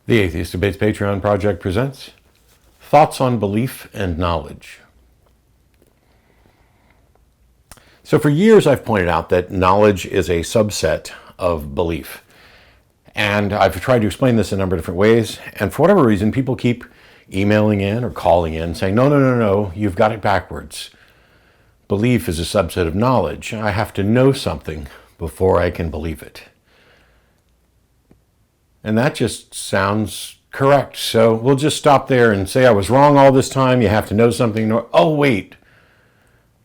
The Atheist Debates Patreon project presents Thoughts on Belief and Knowledge. So for years I've pointed out that knowledge is a subset of belief. And I've tried to explain this a number of different ways. And for whatever reason, people keep emailing in or calling in saying, no, you've got it backwards. Belief is a subset of knowledge. I have to know something before I can believe it. And that just sounds correct. So we'll just stop there and say I was wrong all this time. You have to know something. Oh, wait,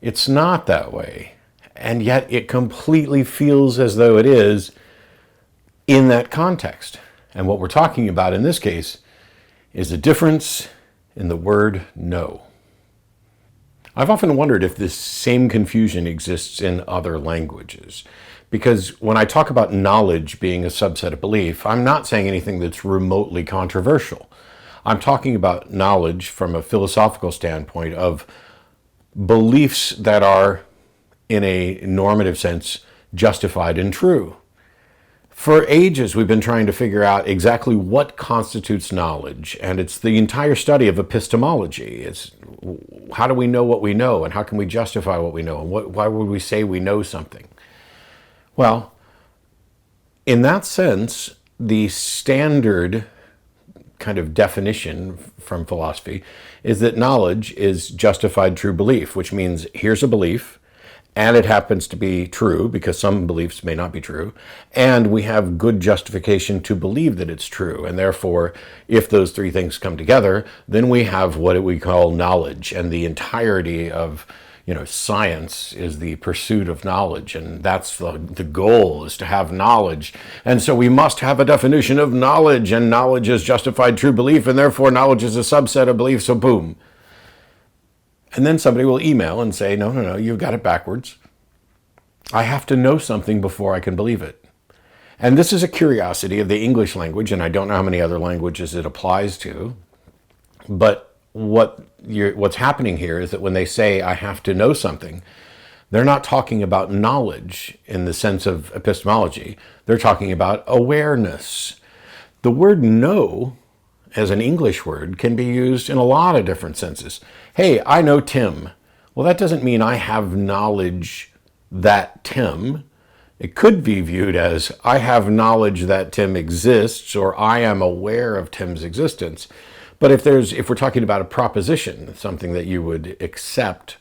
it's not that way. And yet it completely feels as though it is in that context. And what we're talking about in this case is the difference in the word know. I've often wondered if this same confusion exists in other languages. Because when I talk about knowledge being a subset of belief, I'm not saying anything that's remotely controversial. I'm talking about knowledge from a philosophical standpoint of beliefs that are, in a normative sense, justified and true. For ages, we've been trying to figure out exactly what constitutes knowledge, and it's the entire study of epistemology. It's how do we know what we know, and how can we justify what we know, and why would we say we know something? Well, in that sense, the standard kind of definition from philosophy is that knowledge is justified true belief, which means here's a belief, and it happens to be true because some beliefs may not be true, and we have good justification to believe that it's true. And therefore, if those three things come together, then we have what we call knowledge, and the entirety of science is the pursuit of knowledge, and that's the goal, is to have knowledge. And so we must have a definition of knowledge, and knowledge is justified true belief, and therefore knowledge is a subset of belief, so boom. And then somebody will email and say, no, you've got it backwards. I have to know something before I can believe it. And this is a curiosity of the English language, and I don't know how many other languages it applies to, but what's happening here is that when they say I have to know something, they're not talking about knowledge in the sense of epistemology. They're talking about awareness. The word know, as an English word, can be used in a lot of different senses. Hey, I know Tim. Well, that doesn't mean I have knowledge that Tim. It could be viewed as I have knowledge that Tim exists, or I am aware of Tim's existence. But if we're talking about a proposition, something that you would accept,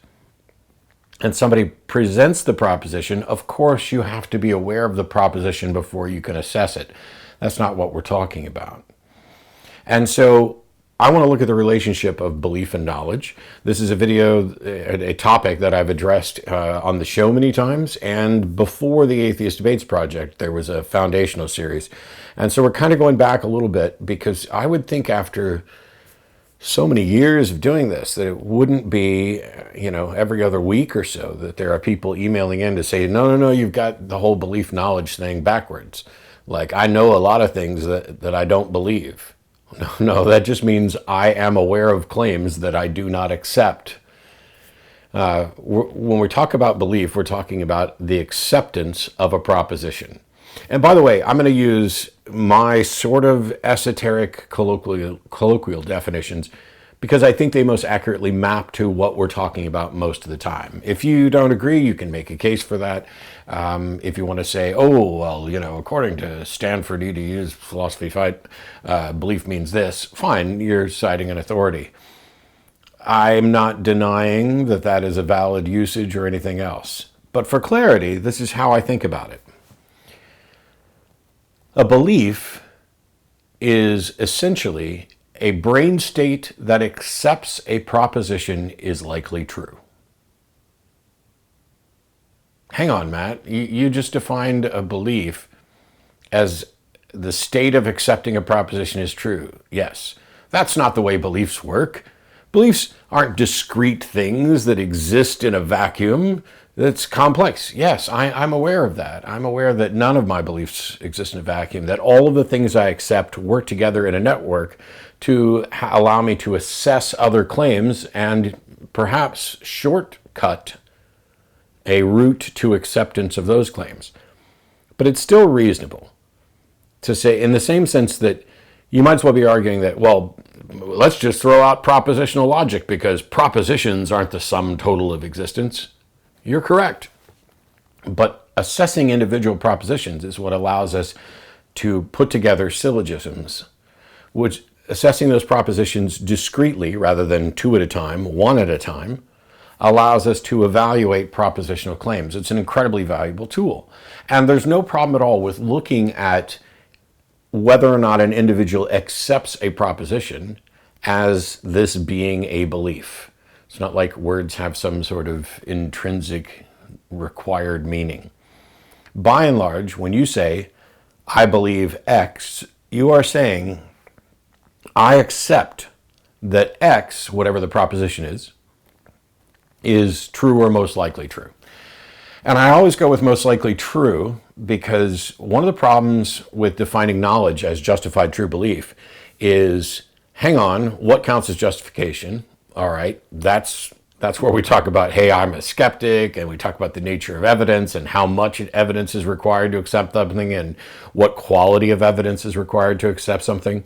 and somebody presents the proposition, of course you have to be aware of the proposition before you can assess it. That's not what we're talking about. And so I want to look at the relationship of belief and knowledge. This is a video, a topic that I've addressed on the show many times, and before the Atheist Debates project, there was a foundational series. And so we're kind of going back a little bit, because I would think after so many years of doing this that it wouldn't be, every other week or so that there are people emailing in to say, no, you've got the whole belief knowledge thing backwards. Like, I know a lot of things that I don't believe. No, that just means I am aware of claims that I do not accept. When we talk about belief, we're talking about the acceptance of a proposition. And by the way, I'm going to use my sort of esoteric colloquial definitions because I think they most accurately map to what we're talking about most of the time. If you don't agree, you can make a case for that. If you want to say, according to Stanford EDU's philosophy fight, belief means this, fine, you're citing an authority. I'm not denying that that is a valid usage or anything else. But for clarity, this is how I think about it. A belief is essentially a brain state that accepts a proposition is likely true. Hang on, Matt. You just defined a belief as the state of accepting a proposition is true. Yes, that's not the way beliefs work. Beliefs aren't discrete things that exist in a vacuum. That's complex. Yes, I'm aware of that. I'm aware that none of my beliefs exist in a vacuum, that all of the things I accept work together in a network to allow me to assess other claims and perhaps shortcut a route to acceptance of those claims. But it's still reasonable to say, in the same sense that You might as well be arguing that, well, let's just throw out propositional logic because propositions aren't the sum total of existence. You're correct. But assessing individual propositions is what allows us to put together syllogisms, which assessing those propositions discretely rather than two at a time, one at a time, allows us to evaluate propositional claims. It's an incredibly valuable tool. And there's no problem at all with looking at whether or not an individual accepts a proposition as this being a belief. It's not like words have some sort of intrinsic required meaning. By and large, when you say, I believe X, you are saying, I accept that X, whatever the proposition is true or most likely true. And I always go with most likely true because one of the problems with defining knowledge as justified true belief is, hang on, what counts as justification? All right, that's where we talk about, hey, I'm a skeptic, and we talk about the nature of evidence and how much evidence is required to accept something and what quality of evidence is required to accept something.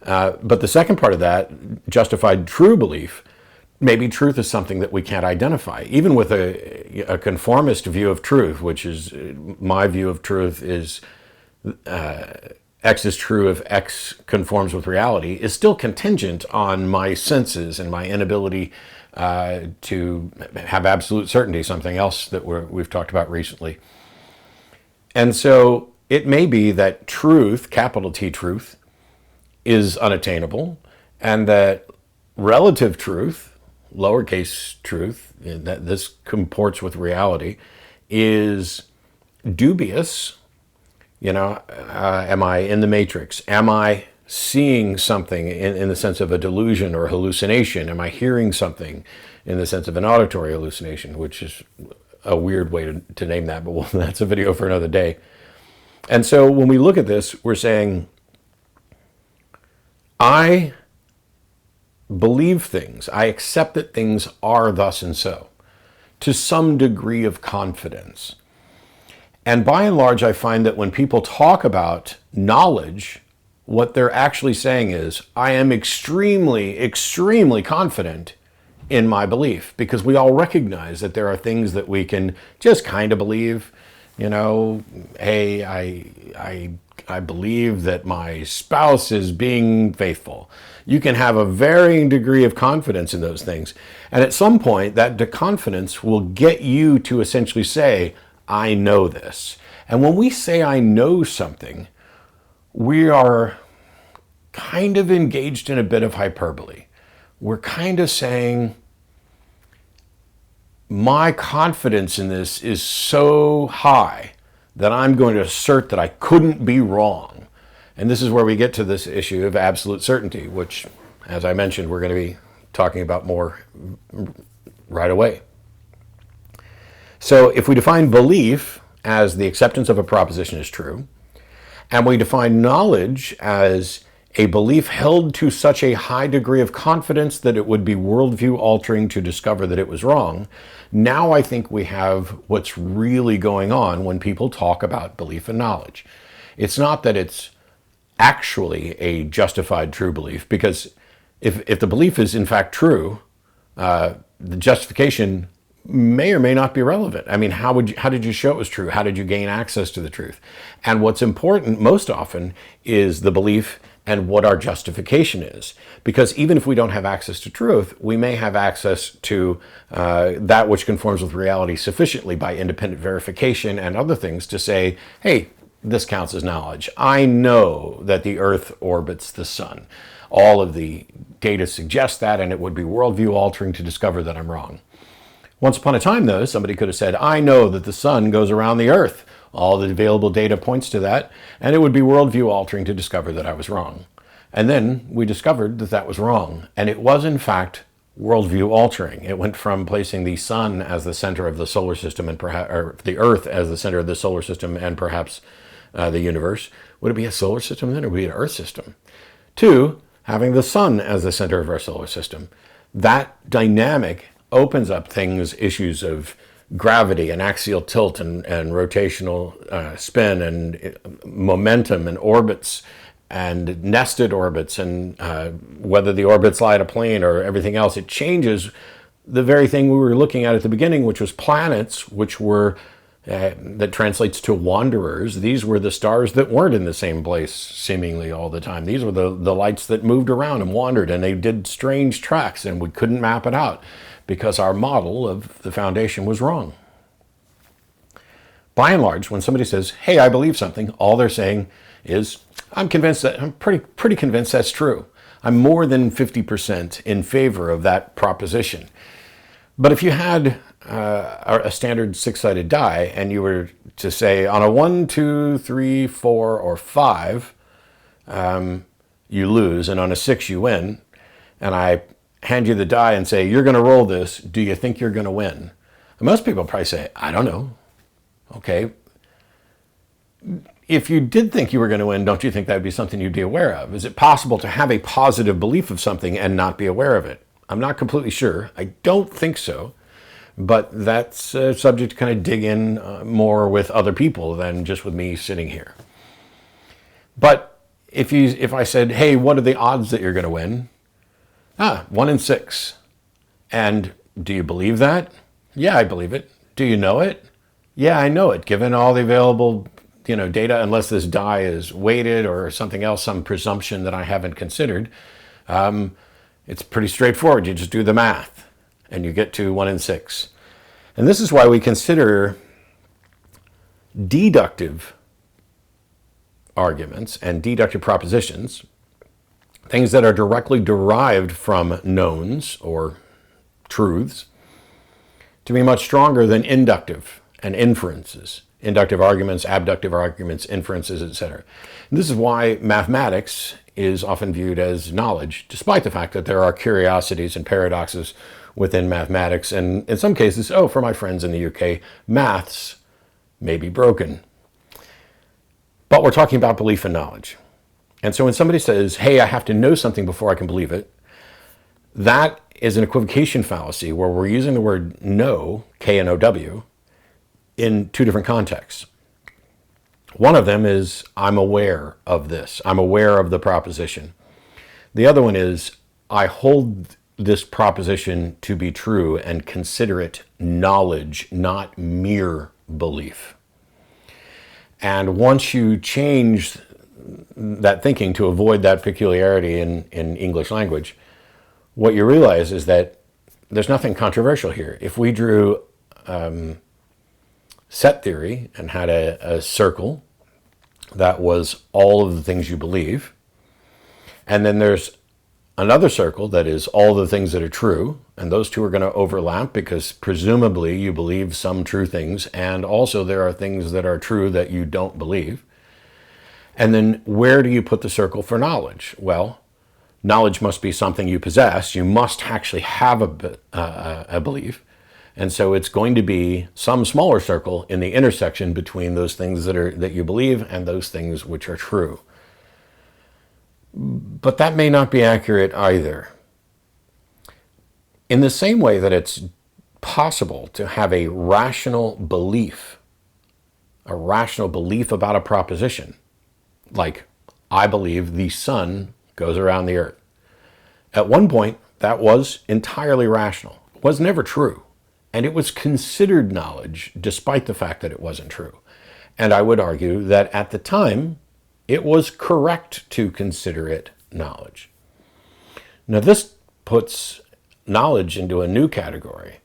But the second part of that, justified true belief, maybe truth is something that we can't identify. Even with a conformist view of truth, which is my view of truth is X is true if X conforms with reality, is still contingent on my senses and my inability to have absolute certainty, something else that we've talked about recently. And so it may be that truth, capital T truth, is unattainable, and that relative truth, lowercase truth, that this comports with reality, is dubious. Am I in the matrix? Am I seeing something in the sense of a delusion or a hallucination? Am I hearing something in the sense of an auditory hallucination, which is a weird way to name that, but that's a video for another day. And so when we look at this, we're saying, I believe things. I accept that things are thus and so, to some degree of confidence. And by and large, I find that when people talk about knowledge, what they're actually saying is, I am extremely, extremely confident in my belief, because we all recognize that there are things that we can just kind of believe. Hey, I believe that my spouse is being faithful. You can have a varying degree of confidence in those things. And at some point, that confidence will get you to essentially say, I know this. And when we say I know something, we are kind of engaged in a bit of hyperbole. We're kind of saying, my confidence in this is so high that I'm going to assert that I couldn't be wrong. And this is where we get to this issue of absolute certainty, which, as I mentioned, we're going to be talking about more right away. So if we define belief as the acceptance of a proposition is true, and we define knowledge as a belief held to such a high degree of confidence that it would be worldview altering to discover that it was wrong, now I think we have what's really going on when people talk about belief and knowledge. It's not that it's actually a justified true belief, because if the belief is in fact true, the justification may or may not be relevant. I mean, how did you show it was true? How did you gain access to the truth? And what's important most often is the belief and what our justification is. Because even if we don't have access to truth, we may have access to that which conforms with reality sufficiently by independent verification and other things to say, hey, this counts as knowledge. I know that the Earth orbits the sun. All of the data suggests that, and it would be worldview altering to discover that I'm wrong. Once upon a time, though, somebody could have said, I know that the sun goes around the Earth. All the available data points to that, and it would be worldview altering to discover that I was wrong. And then we discovered that that was wrong, and it was in fact worldview altering. It went from placing the sun as the center of the solar system and or the Earth as the center of the solar system and perhaps the universe. Would it be a solar system then, or would it be an Earth system? To having the sun as the center of our solar system. That dynamic opens up issues of gravity and axial tilt and rotational spin and momentum and orbits and nested orbits, and whether the orbits lie at a plane or everything else, it changes the very thing we were looking at the beginning, which was planets, which were that translates to wanderers. These were the stars that weren't in the same place seemingly all the time. These were the lights that moved around and wandered, and they did strange tracks, and we couldn't map it out because our model of the foundation was wrong. By and large, when somebody says, hey, I believe something, all they're saying is, I'm pretty convinced that's true. I'm more than 50% in favor of that proposition. But if you had a standard six-sided die and you were to say on a 1, 2, 3, 4, or 5, you lose, and on a 6 you win, and I hand you the die and say, you're going to roll this, do you think you're going to win? And most people probably say, I don't know. Okay. If you did think you were going to win, don't you think that would be something you'd be aware of? Is it possible to have a positive belief of something and not be aware of it? I'm not completely sure. I don't think so. But that's a subject to kind of dig in more with other people than just with me sitting here. But if I said, hey, what are the odds that you're going to win? 1 in 6. And do you believe that? Yeah, I believe it. Do you know it? Yeah, I know it, given all the available data, unless this die is weighted or something else, some presumption that I haven't considered. It's pretty straightforward. You just do the math and you get to 1 in 6. And this is why we consider deductive arguments and deductive propositions, things that are directly derived from knowns or truths, to be much stronger than inductive and inferences. Inductive arguments, abductive arguments, inferences, etc. And this is why mathematics is often viewed as knowledge, despite the fact that there are curiosities and paradoxes within mathematics. And in some cases, for my friends in the UK, maths may be broken. But we're talking about belief and knowledge. And so when somebody says, hey, I have to know something before I can believe it, that is an equivocation fallacy where we're using the word know, K-N-O-W, in two different contexts. One of them is, I'm aware of this. I'm aware of the proposition. The other one is, I hold this proposition to be true and consider it knowledge, not mere belief. And once you change that thinking to avoid that peculiarity in English language, what you realize is that there's nothing controversial here. If we drew set theory and had a circle that was all of the things you believe, and then there's another circle that is all the things that are true, and those two are going to overlap because presumably you believe some true things, and also there are things that are true that you don't believe. And then where do you put the circle for knowledge? Well, knowledge must be something you possess. You must actually have a belief. And so it's going to be some smaller circle in the intersection between those things that you believe and those things which are true. But that may not be accurate either. In the same way that it's possible to have a rational belief about a proposition, like I believe the sun goes around the earth. At one point, that was entirely rational. It was never true. And it was considered knowledge, despite the fact that it wasn't true. And I would argue that at the time, it was correct to consider it knowledge. Now, this puts knowledge into a new category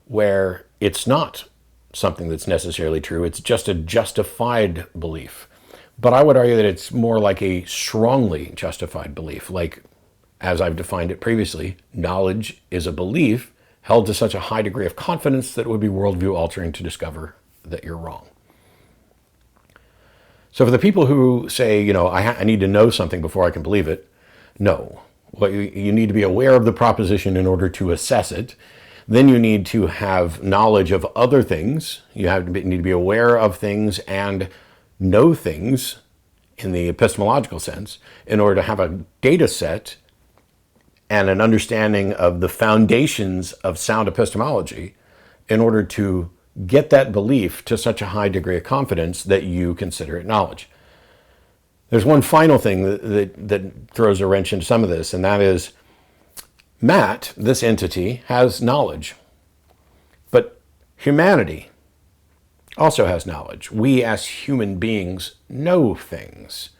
where it's not something that's necessarily true. It's just a justified belief. But I would argue that it's more like a strongly justified belief. Like, as I've defined it previously, knowledge is a belief held to such a high degree of confidence that it would be worldview altering to discover that you're wrong. So for the people who say, I need to know something before I can believe it, no. Well, you need to be aware of the proposition in order to assess it. Then you need to have knowledge of other things. You need to be aware of things and know things in the epistemological sense in order to have a data set and an understanding of the foundations of sound epistemology in order to get that belief to such a high degree of confidence that you consider it knowledge. There's one final thing that throws a wrench into some of this, and that is Matt, this entity, has knowledge. But humanity also has knowledge. We as human beings know things.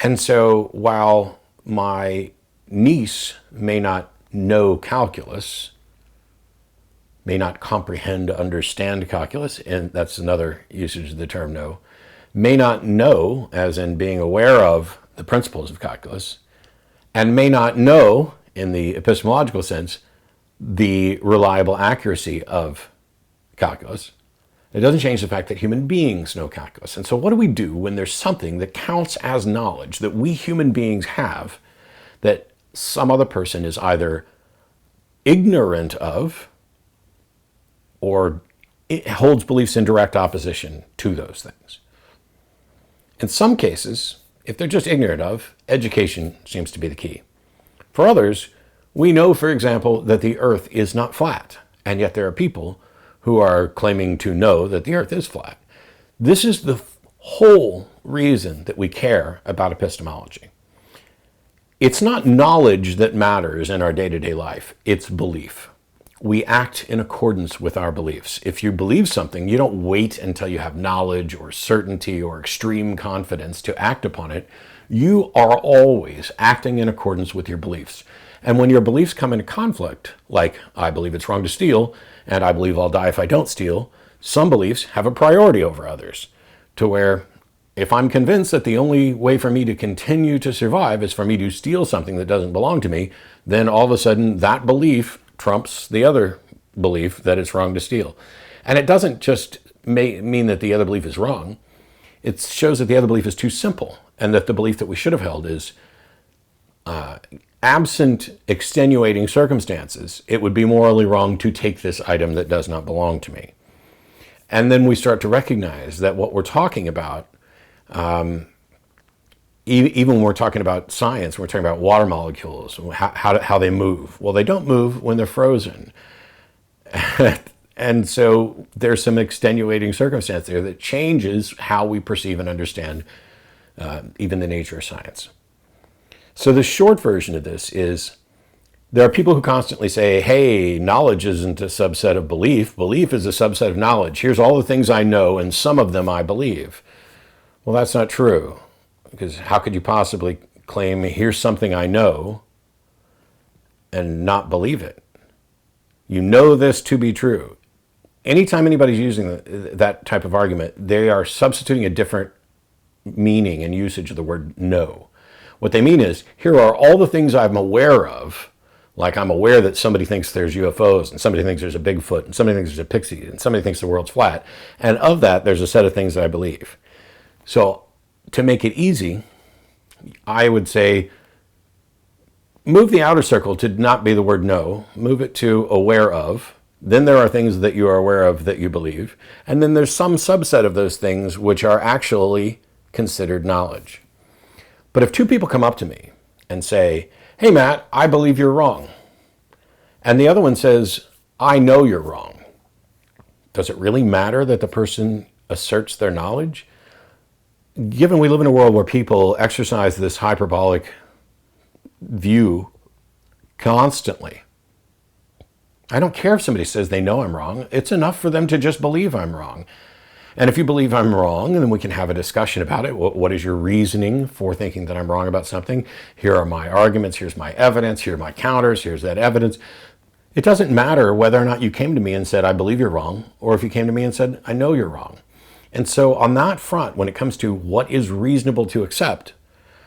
And so while my niece may not know calculus, may not comprehend, understand calculus, and that's another usage of the term know, may not know, as in being aware of the principles of calculus, and may not know, in the epistemological sense, the reliable accuracy of calculus. It doesn't change the fact that human beings know calculus. And so what do we do when there's something that counts as knowledge that we human beings have that some other person is either ignorant of or it holds beliefs in direct opposition to those things? In some cases, if they're just ignorant of, education seems to be the key. For others, we know, for example, that the earth is not flat, and yet there are people who are claiming to know that the earth is flat. This is the whole reason that we care about epistemology. It's not knowledge that matters in our day-to-day life, it's belief. We act in accordance with our beliefs. If you believe something, you don't wait until you have knowledge or certainty or extreme confidence to act upon it. You are always acting in accordance with your beliefs. And when your beliefs come into conflict, like I believe it's wrong to steal, and I believe I'll die if I don't steal, some beliefs have a priority over others, to where if I'm convinced that the only way for me to continue to survive is for me to steal something that doesn't belong to me, then all of a sudden that belief trumps the other belief that it's wrong to steal. And it doesn't just mean that the other belief is wrong. It shows that the other belief is too simple, and that the belief that we should have held is absent extenuating circumstances, it would be morally wrong to take this item that does not belong to me. And then we start to recognize that what we're talking about, even when we're talking about science, we're talking about water molecules, how they move. Well, they don't move when they're frozen. And so there's some extenuating circumstance there that changes how we perceive and understand even the nature of science. So the short version of this is there are people who constantly say, hey, knowledge isn't a subset of belief. Belief is a subset of knowledge. Here's all the things I know, and some of them I believe. Well, that's not true. Because how could you possibly claim, here's something I know, and not believe it? You know this to be true. Anytime anybody's using that type of argument, they are substituting a different meaning and usage of the word know. What they mean is, here are all the things I'm aware of, like I'm aware that somebody thinks there's UFOs, and somebody thinks there's a Bigfoot, and somebody thinks there's a pixie, and somebody thinks the world's flat. And of that, there's a set of things that I believe. So to make it easy, I would say, move the outer circle to not be the word know, move it to aware of. Then there are things that you are aware of that you believe. And then there's some subset of those things which are actually considered knowledge. But if two people come up to me and say, hey, Matt, I believe you're wrong, and the other one says, I know you're wrong, does it really matter that the person asserts their knowledge? Given we live in a world where people exercise this hyperbolic view constantly, I don't care if somebody says they know I'm wrong. It's enough for them to just believe I'm wrong. And if you believe I'm wrong, then we can have a discussion about it. What is your reasoning for thinking that I'm wrong about something? Here are my arguments. Here's my evidence. Here are my counters. Here's that evidence. It doesn't matter whether or not you came to me and said, I believe you're wrong, or if you came to me and said, I know you're wrong. And so on that front, when it comes to what is reasonable to accept,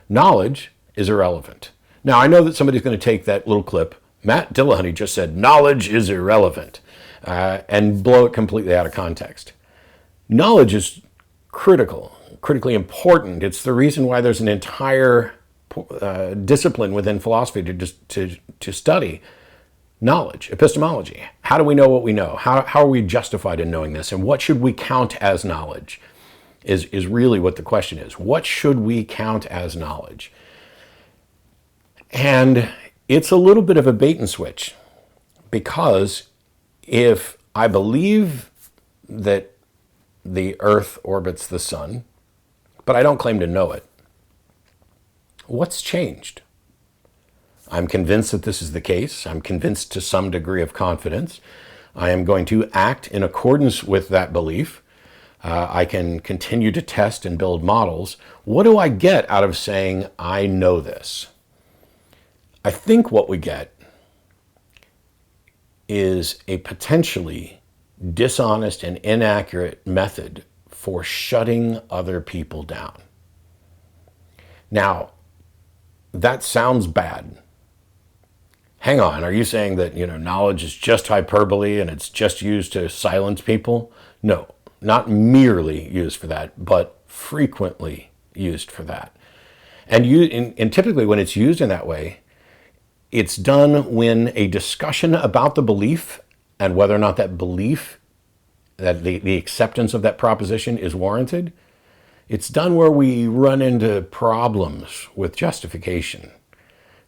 knowledge is irrelevant. Now, I know that somebody's going to take that little clip, Matt Dillahunty just said, knowledge is irrelevant, and blow it completely out of context. Knowledge is critically important. It's the reason why there's an entire discipline within philosophy to study knowledge, epistemology. How do we know what we know? How are we justified in knowing this? And what should we count as knowledge is really what the question is. What should we count as knowledge? And it's a little bit of a bait and switch, because if I believe that the earth orbits the sun, but I don't claim to know it, What's changed? I'm convinced that this is the case. I'm convinced to some degree of confidence. I am going to act in accordance with that belief. I can continue to test and build models. What do I get out of saying, I know this? I think what we get is a potentially dishonest and inaccurate method for shutting other people down. Now, that sounds bad. Hang on, are you saying that, knowledge is just hyperbole and it's just used to silence people? No, not merely used for that, but frequently used for that. And typically when it's used in that way, it's done when a discussion about the belief and whether or not that belief, that the acceptance of that proposition is warranted, it's done where we run into problems with justification.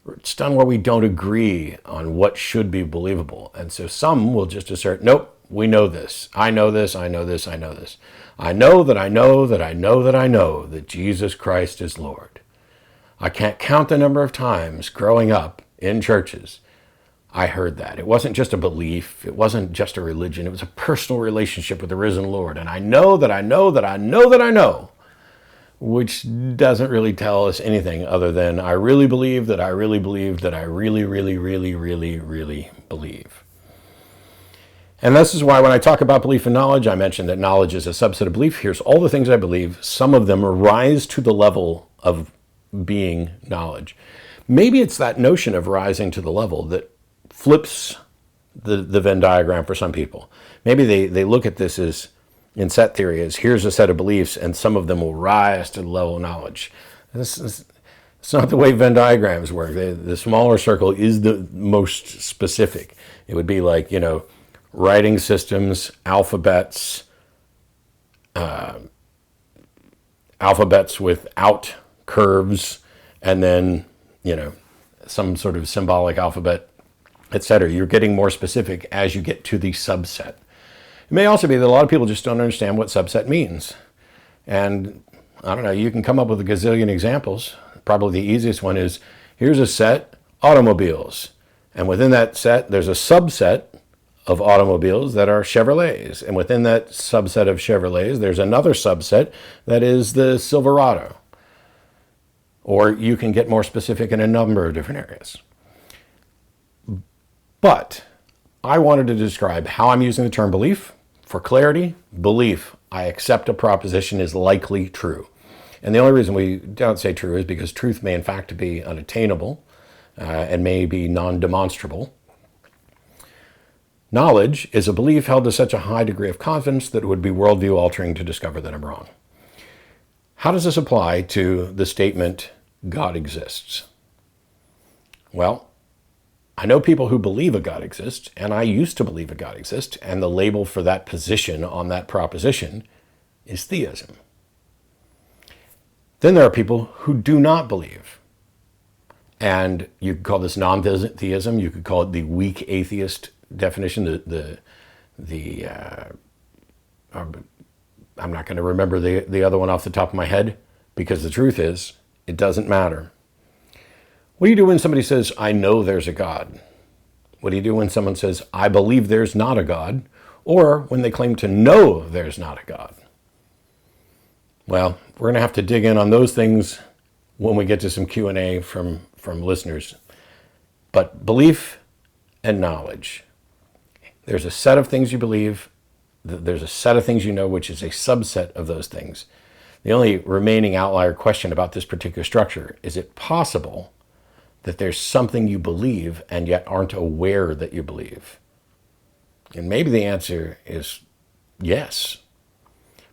It's done where we don't agree on what should be believable. And so some will just assert, nope, we know this. I know this, I know this, I know this. I know that I know that I know that I know that Jesus Christ is Lord. I can't count the number of times growing up in churches I heard that. It wasn't just a belief. It wasn't just a religion. It was a personal relationship with the risen Lord. And I know that I know that I know that I know, which doesn't really tell us anything other than I really believe that I really believe that I really, really, really, really, really believe. And this is why when I talk about belief and knowledge, I mention that knowledge is a subset of belief. Here's all the things I believe. Some of them rise to the level of being knowledge. Maybe it's that notion of rising to the level that flips the Venn diagram for some people. Maybe they look at this as, in set theory, as here's a set of beliefs and some of them will rise to the level of knowledge. It's not the way Venn diagrams work. The smaller circle is the most specific. It would be like, writing systems, alphabets without curves, and then, some sort of symbolic alphabet, etc. You're getting more specific as you get to the subset. It may also be that a lot of people just don't understand what subset means. And I don't know, you can come up with a gazillion examples. Probably the easiest one is, here's a set, automobiles. And within that set, there's a subset of automobiles that are Chevrolets. And within that subset of Chevrolets, there's another subset that is the Silverado. Or you can get more specific in a number of different areas. But I wanted to describe how I'm using the term belief. For clarity, belief, I accept a proposition is likely true. And the only reason we don't say true is because truth may in fact be unattainable and may be non-demonstrable. Knowledge is a belief held to such a high degree of confidence that it would be worldview altering to discover that I'm wrong. How does this apply to the statement, God exists? Well, I know people who believe a God exists, and I used to believe a God exists, and the label for that position on that proposition is theism. Then there are people who do not believe. And you could call this non-theism, you could call it the weak atheist definition, I'm not going to remember the other one off the top of my head, because the truth is, it doesn't matter. What do you do when somebody says, I know there's a God? What do you do when someone says, I believe there's not a God? Or when they claim to know there's not a God? Well, we're going to have to dig in on those things when we get to some Q&A from listeners. But belief and knowledge. There's a set of things you believe. There's a set of things you know, which is a subset of those things. The only remaining outlier question about this particular structure, is it possible that there's something you believe and yet aren't aware that you believe? And maybe the answer is yes.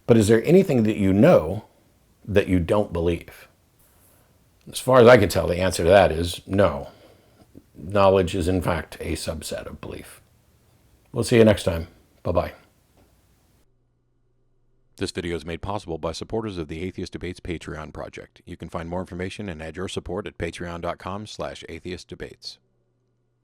But is there anything that you know that you don't believe? As far as I can tell, the answer to that is no. Knowledge is in fact a subset of belief. We'll see you next time. Bye-bye. This video is made possible by supporters of the Atheist Debates Patreon project. You can find more information and add your support at patreon.com/atheistdebates.